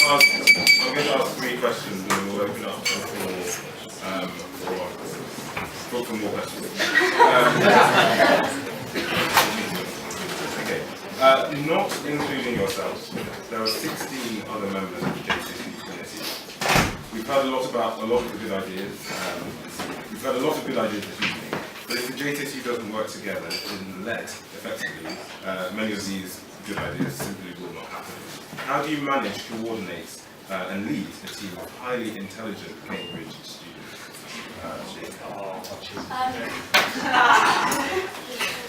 to ask 3 questions and then we'll open up for more questions. Okay. Not including yourselves, there are 16 other members of the JCSC committee. We've heard a lot about a lot of the good ideas. We've heard a lot of good ideas this evening. But if the JCSC doesn't work together in led effectively, many of these good ideas simply will not happen. How do you manage, coordinate, and lead a team of highly intelligent Cambridge students?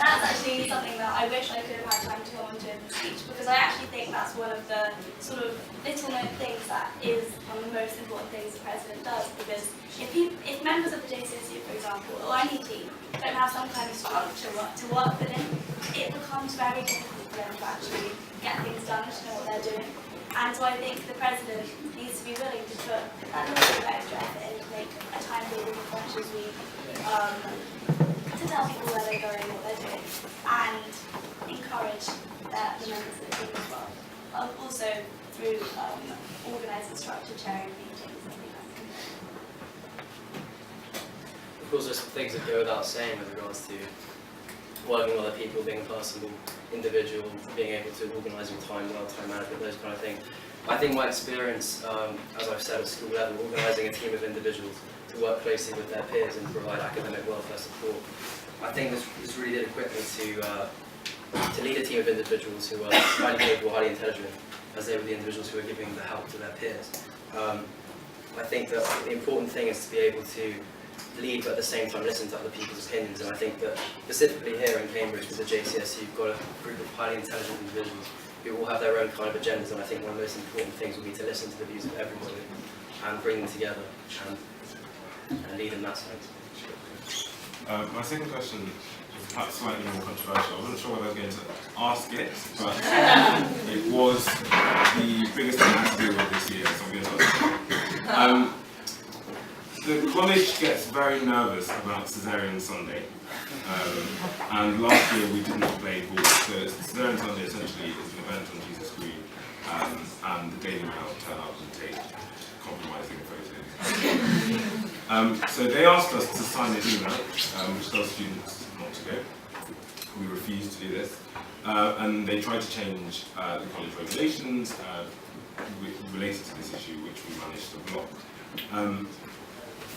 That's actually something that I wish I could have had time to go on to in the speech, because I actually think that's one of the sort of little known things that is one of the most important things the President does, because if members of the JCSC, for example, or any team, don't have some kind of structure to work within, it becomes very difficult for them to actually get things done, to know what they're doing. And so I think the President needs to be willing to put a little bit of extra effort in to make a timetable refresh as we to tell people where they're going, what they're doing, and encourage the members of the team as well. Also through organising structured sharing meetings. I think that's important. Of course, there's some things that go without saying with regards to working with other people, being a personable individual, being able to organise your time well, time management, those kind of things. I think my experience, as I've said, at school level, organising a team of individuals to work closely with their peers and provide academic welfare support, I think this really did equip me to lead a team of individuals who are highly capable, highly intelligent, as they were the individuals who were giving the help to their peers. I think that the important thing is to be able to lead, but at the same time listen to other people's opinions. And I think that specifically here in Cambridge with the JCSC, you've got a group of highly intelligent individuals who all have their own kind of agendas, and I think one of the most important things will be to listen to the views of everybody and bring them together and lead in that sense. My second question is perhaps slightly more controversial. I wasn't sure whether I was going to ask it, but it was the biggest thing I had to deal with this year, so I'm going to ask it. The college gets very nervous about Caesarean Sunday, and last year we didn't play ball. So Caesarean Sunday essentially is an event on Jesus Green, and the Daily Mail turn up and take compromising photos. So they asked us to sign an email, which tells students not to go. We refused to do this, and they tried to change the college regulations related to this issue, which we managed to block.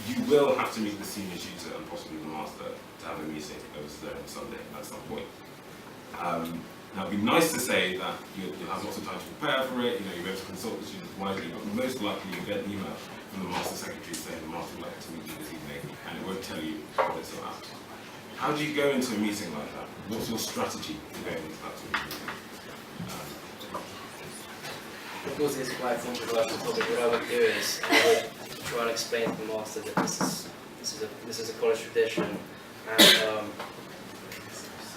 You will have to meet the senior tutor and possibly the master to have a meeting over Caesarean Sunday at some point. Now, it'd be nice to say that you'll have lots of time to prepare for it, you'll be able to consult the students widely, but most likely you'll get an email from the master secretary saying the master would like to meet you this evening, and it won't tell you what it's about. How do you go into a meeting like that? What's your strategy for going into that sort of meeting? Of course, it's quite a controversial topic. What I would do is I would try and explain to the master that this is a college tradition, and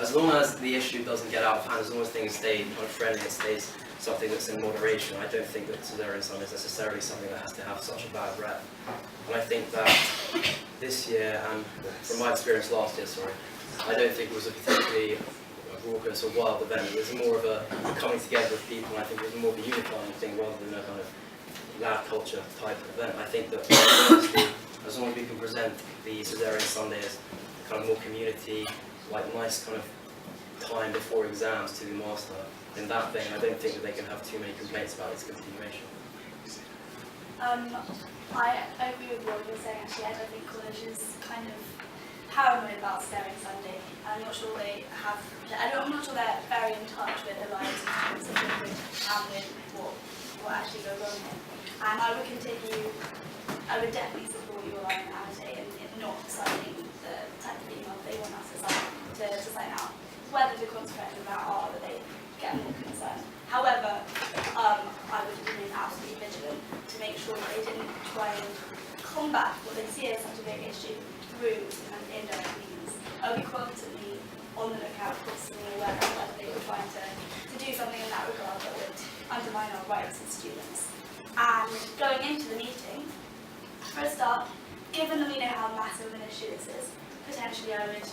as long as the issue doesn't get out of hand, as long as things stay kind of friendly, it stays something that's in moderation, I don't think that Caesarean Sunday is necessarily something that has to have such a bad rep. And I think that this year, and from my experience last year, I don't think it was a particularly raucous or wild event. It was more of a coming together of people, and I think it was more of a unifying thing rather than a kind of loud culture type of event. I think that honestly, as long as we can present the Caesarean Sunday as kind of more community, like nice kind of time before exams to the master, in that vein, I don't think that they can have too many complaints about its continuation. I agree with what you're saying actually, Ed. I think college is kind of paranoid about Caesarean Sunday. I'm not sure they're very in touch with the lives of students and with what actually goes on here. And I would definitely support you on Amity in not signing the type of email they want us to sign out. Whether the consequences of that are that they get more concerned. However, I would remain absolutely vigilant to make sure that they didn't try and combat what they see as such a big issue through indirect means. I would be constantly on the lookout, constantly aware of whether they were trying to do something in that regard that would undermine our rights as students. And going into the meeting, for a start, given that we know how massive an issue this is, potentially I would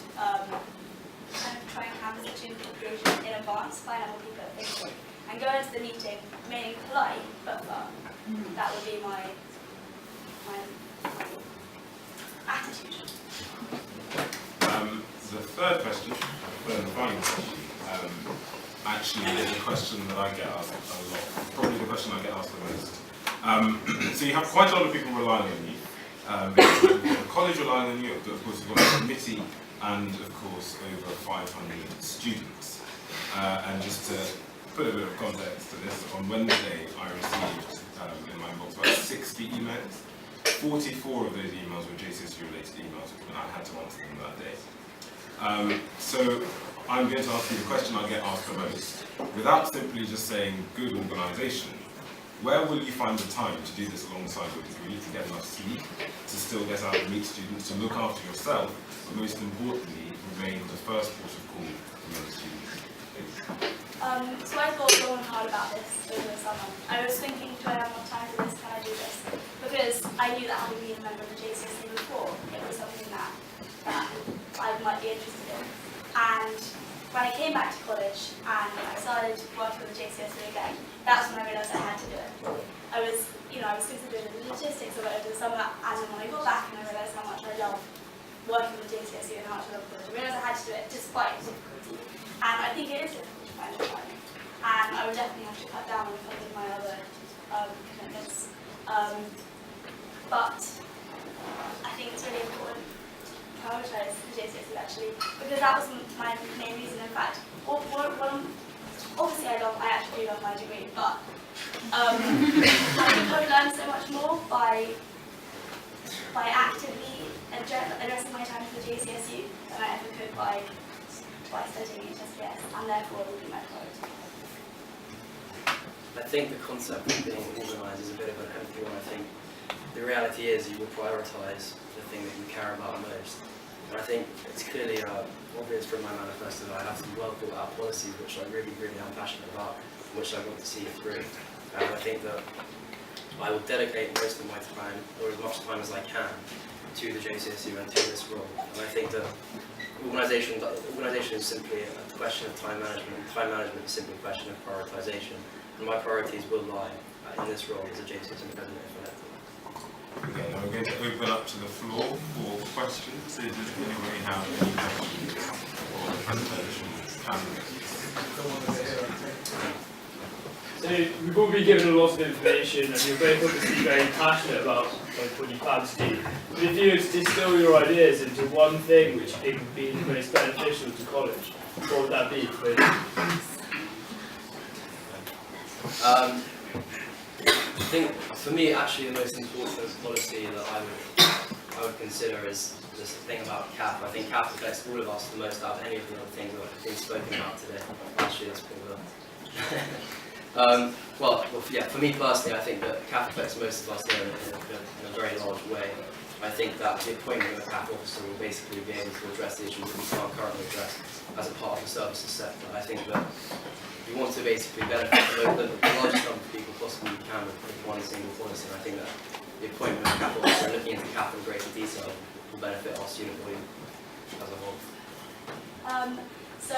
kind of try and canvass the student population in advance, find out what people are thinking, and go into the meeting remaining polite but firm. That would be my attitude. The third question, third and final question, actually is a question that I get asked a lot. Probably the question I get asked the most. So you have quite a lot of people relying on you. You've got the college relying on you, of course you've got a committee, and of course over 500 students. And just to put a bit of context to this, on Wednesday I received in my inbox about 60 emails. 44 of those emails were JCSU related emails, and I had to answer them that day. So I'm going to ask you the question I get asked the most. Without simply just saying good organisation, where will you find the time to do this alongside your degree, to get enough sleep, to still get out and meet students, to look after yourself, but most importantly, remain the first port of call for most students? So I thought long and hard about this over the summer. I was thinking, do I have more time for this? Can I do this? Because I knew that having been a member of the JCSE before, it was something that I might be interested in. And when I came back to college and I started working with the JCSE again, that's when I realised I had to do it. I was considering the logistics of it over the summer, and then when I got back and I realised how much I love working with JCSE and how much I love college, I realised I had to do it despite difficulty. And I think it is difficult to find the time. And I would definitely have to cut down on some of my other commitments. But I think it's really important to prioritise the JCSE actually, because that was my main reason. In fact, obviously I actually do love my degree, but I think I've learned so much more by actively addressing my time for the JCSU than I ever could by studying HSPS, and therefore it will be my priority. I think the concept of being organised is a bit of an empty one. I think the reality is you will prioritise the thing that you care about most. And I think it's clearly obvious from my manifesto that I have some well thought out policies which I really, really am passionate about, which I want to see through. And I think that I will dedicate most of my time, or as much time as I can, to the JCSU and to this role. And I think that organisation is simply a question of time management, and time management is simply a question of prioritisation. And my priorities will lie in this role as a JCSU president if elected. Okay, now we're going to open up to the floor for questions. Does anybody have any questions for the presentation? So we've all been given a lot of information, and you're both obviously very passionate about what you plan to do. But if you were to distill your ideas into one thing which you think would be the most beneficial to college, what would that be for you? I think for me, actually, the most important policy that I would consider is this thing about CAF. I think CAF affects all of us the most out of any of the other things that have been spoken about today. Actually, that's pretty well. Yeah, for me personally, I think that CAF affects most of us here in a very large way. I think that the appointment of a CAF officer will basically be able to address the issues that we can't currently address as a part of the services sector. I think that we want to basically benefit the largest number of people possibly we can with one single policy, and I think that the appointment of a CAF officer and looking into CAF in greater detail will benefit our student body as a whole. So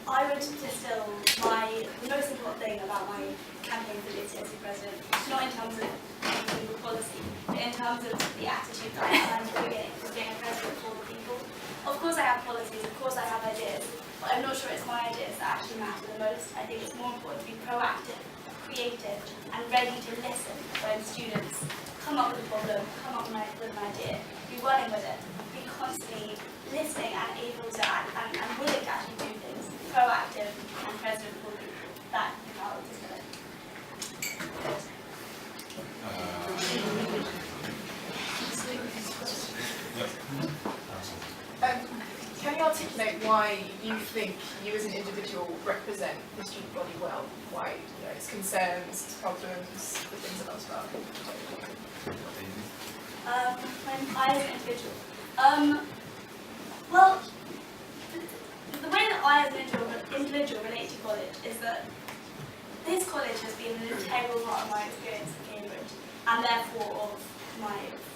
I would distill the most important thing about my campaign for the JCSE president, not in terms of any single policy, but in terms of the attitude that I had at the beginning of being a president for the people. Of course I have policies, of course I have ideas, but I'm not sure it's my ideas that actually matter the most. I think it's more important to be proactive, creative, and ready to listen when students come up with a problem, come up with an idea, be running with it, be constantly listening and able to and willing to actually do things, proactive and present for people. That is how I would distill it. Can you articulate why you think you as an individual represent the student body well? Why, its concerns, its problems, the things that I was about? When I as an individual. Well, the way that I as an individual relate to college is that this college has been an integral part of my experience at Cambridge, and therefore of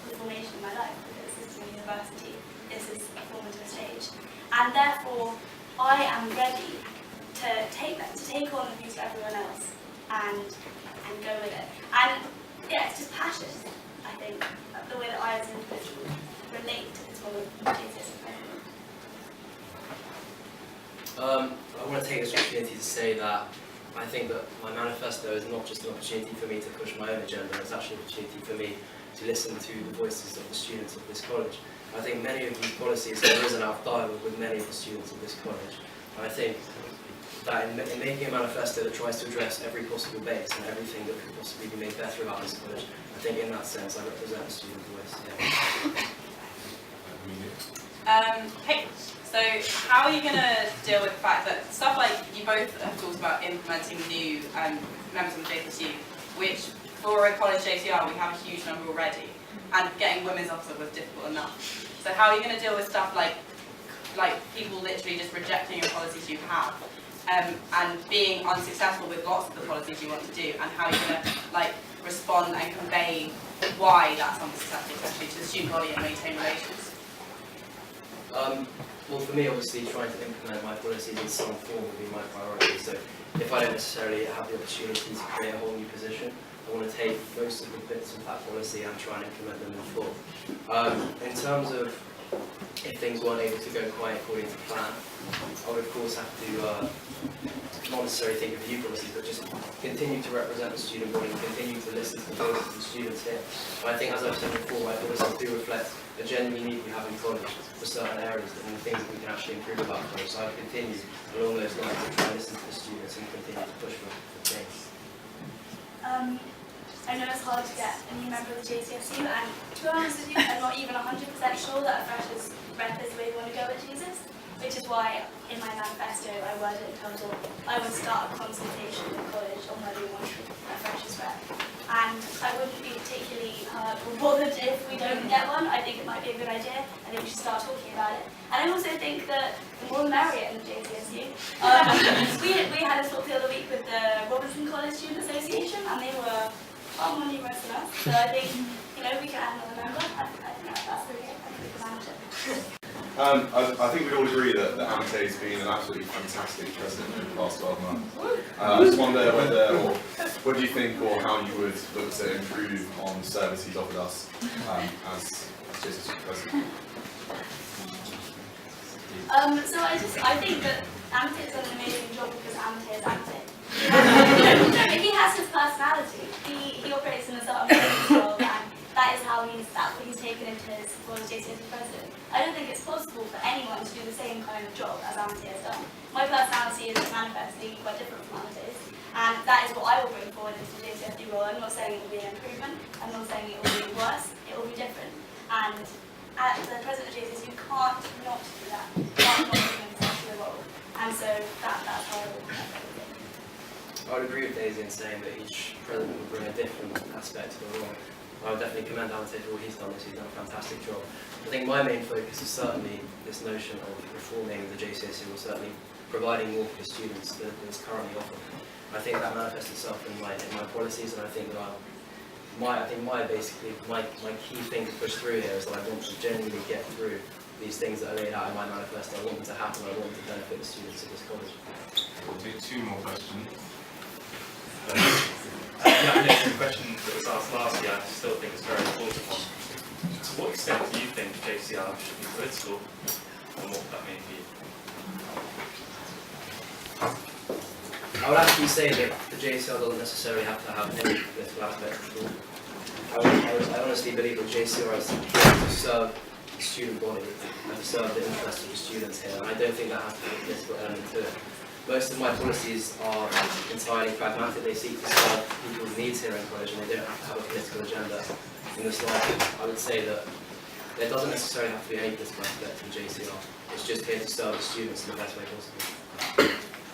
the formation of my life, because this is a university, this is a formative stage. And therefore, I am ready to to take on the views of everyone else and go with it. And yeah, it's just passion, I think, the way that I as an individual relate to this whole GCSE framework. I want to take this opportunity to say that I think that my manifesto is not just an opportunity for me to push my own agenda, it's actually an opportunity for me to listen to the voices of the students of this college. I think many of these policies have arisen out of dialogue with many of the students of this college. And I think that in making a manifesto that tries to address every possible base and everything that could possibly be made better about this college, I think in that sense I represent the student voice. Yeah. Hey, so how are you going to deal with the fact that stuff like you both have talked about implementing new members of the JSSU, which for a college JCR we have a huge number already, and getting women's officer was difficult enough. So how are you going to deal with stuff like people literally just rejecting your policies you have, and being unsuccessful with lots of the policies you want to do, and how are you going to respond and convey why that's unsuccessful, especially to the student body and maintain relations? Well, for me, obviously, trying to implement my policies in some form would be my priority. So, if I don't necessarily have the opportunity to create a whole new position, I want to take most of the bits of that policy and try and implement them in full. In terms of if things weren't able to go quite according to plan, I would of course have to not necessarily think of new policies, but just continue to represent the student body, continue to listen to the voices of the students here. And I think, as I've said before, my policies do reflect a genuine need we have in college for certain areas and things that we can actually improve about college. So I would continue along those lines to try and listen to the students and continue to push for things. I know it's hard to get a new member of the JCSU, and to be honest with you, I'm not even 100% sure that a freshers rep is the way we want to go at Jesus, which is why in my manifesto I worded it in terms of I would start a consultation with college on whether we want a freshers rep. And I wouldn't be particularly bothered if we don't get one. I think it might be a good idea. I think we should start talking about it. And I also think that the more the merrier in the JCSU. We had a talk the other week with the Robinson College Student Association, and they were far more numerous than us. So I think, we can add another member. I think that's okay. I think we can manage it. I think we all agree that Amite has been an absolutely fantastic president over the past 12 months. I just wonder what do you think, or how you would look to improve on the service he's offered us as JSSU president? So I think that Amite has done an amazing job because Amite is Amite. He has his personality. He operates in a sort of world, and that is how that's what he's taken into his role as JCSU president. I don't think it's possible for anyone to do the same kind of job as Amite has done. My personality is manifestly quite different from Amite's, and that is what I will bring forward into the JCSU role. I'm not saying it will be an improvement, I'm not saying it will be worse, it will be different. And as the president of JCSU, you can't not do that. You can't not bring himself to the role. And so that's how I would think. I would agree with Daisy in saying that each president would bring a different aspect to the role. I would definitely commend Amite for what he's done. He's done a fantastic job. I think my main focus is certainly this notion of reforming the JCSU, or certainly providing more for the students than is currently offered. I think that manifests itself in my policies, and I think that my key thing to push through here is that I want to genuinely get through these things that are laid out in my manifesto. I want them to happen. I want them to benefit the students of this college. We'll take two more questions. Yeah, I know the question that was asked last year, I still think it's a very important one. To what extent do you think JCR should be political, and what that may be? I would actually say that the JCR doesn't necessarily have to have any political aspect at all. I honestly believe that JCR is here to serve the student body and to serve the interests of the students here, and I don't think that has to be a political element to it. Most of my policies are entirely pragmatic. They seek to serve people's needs here in college, and they don't have to have a political agenda in the slightest. I would say that there doesn't necessarily have to be any political aspect to the JCR. It's just here to serve the students in the best way possible.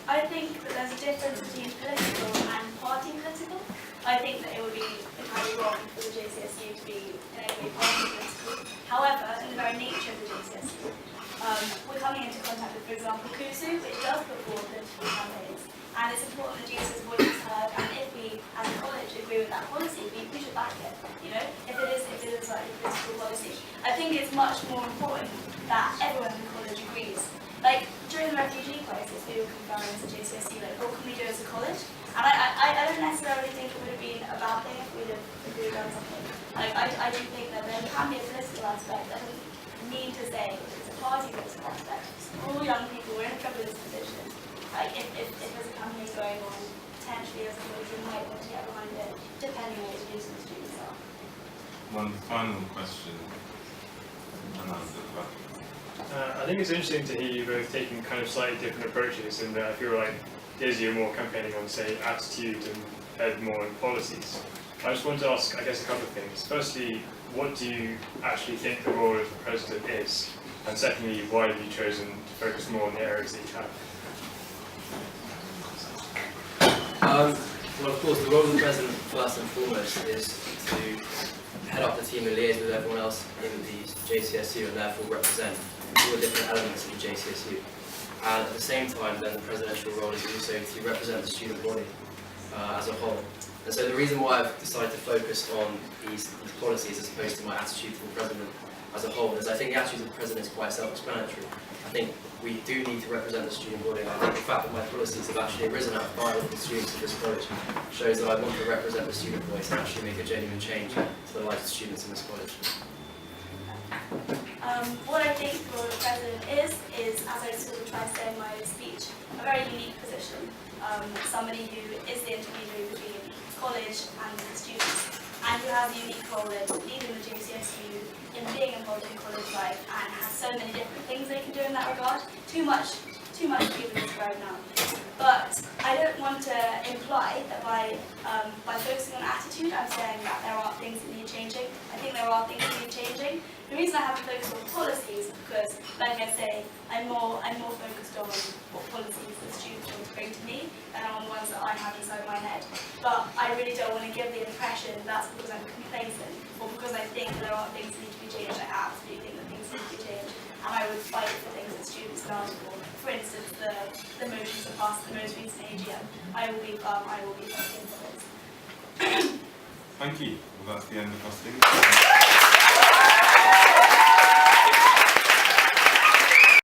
I think that there's a difference between political and party political. I think that it would be entirely wrong for the JCSU to be in any way party political. However, in the very nature of the JCSU, we're coming into contact with, for example, KUSU, which does put forward political campaigns. And it's important that Jesus' voice is heard, and if we, as a college, agree with that policy, we should back it. If it is like a political policy. I think it's much more important that everyone in the college agrees. during the refugee crisis, we were conferring as a GCSE, like, what can we do as a college? And I don't necessarily think it would have been a bad thing if we'd done something. Like, I do think that there can be a political aspect. I don't mean to say it's a party political aspect. All young people, we're in a privileged position. Like, if there's a campaign going on, potentially as a college, we might want to get behind it, depending on what the views of the students are. One final question. I think it's interesting to hear you both taking kind of slightly different approaches, and I feel like Daisy, you're more campaigning on, say, attitude and Ed more on policies. I just want to ask, I guess, a couple of things. Firstly, what do you actually think the role of the president is? And secondly, why have you chosen to focus more on the areas that you have? Well, of course, the role of the president, first and foremost, is to head up the team and liaise with everyone else in the JCSU and therefore represent all the different elements of the JCSU. And at the same time, then the presidential role is also to represent the student body as a whole. And so the reason why I've decided to focus on these policies as opposed to my attitude to the president as a whole is I think the attitude of the president is quite self-explanatory. I think we do need to represent the student body. I think the fact that my policies have actually arisen out of dialogue with the students of this college shows that I want to represent the student voice and actually make a genuine change to the lives of students in this college. What I think the role of president is, as I sort of tried to say in my speech, a very unique position. Somebody who is the intermediary between college and the students, and who has a unique role in leading the GCSU, in being involved in college life, and has so many different things they can do in that regard. Too much to even describe now. But I don't want to imply that by focusing on attitude, I'm saying that there are things that need changing. I think there are things that need changing. The reason I haven't focused on policies is because, like I say, I'm more focused on what policies the students want to bring to me than on the ones that I have inside my head. But I really don't want to give the impression that's because I'm complacent or because I think there are things that need to be changed. I absolutely think that things need to be changed, and I would fight for things that students can ask for. For instance, the motions that passed the most recent AGM. I will be fighting for those. Thank you. Well, that's the end of our speaking.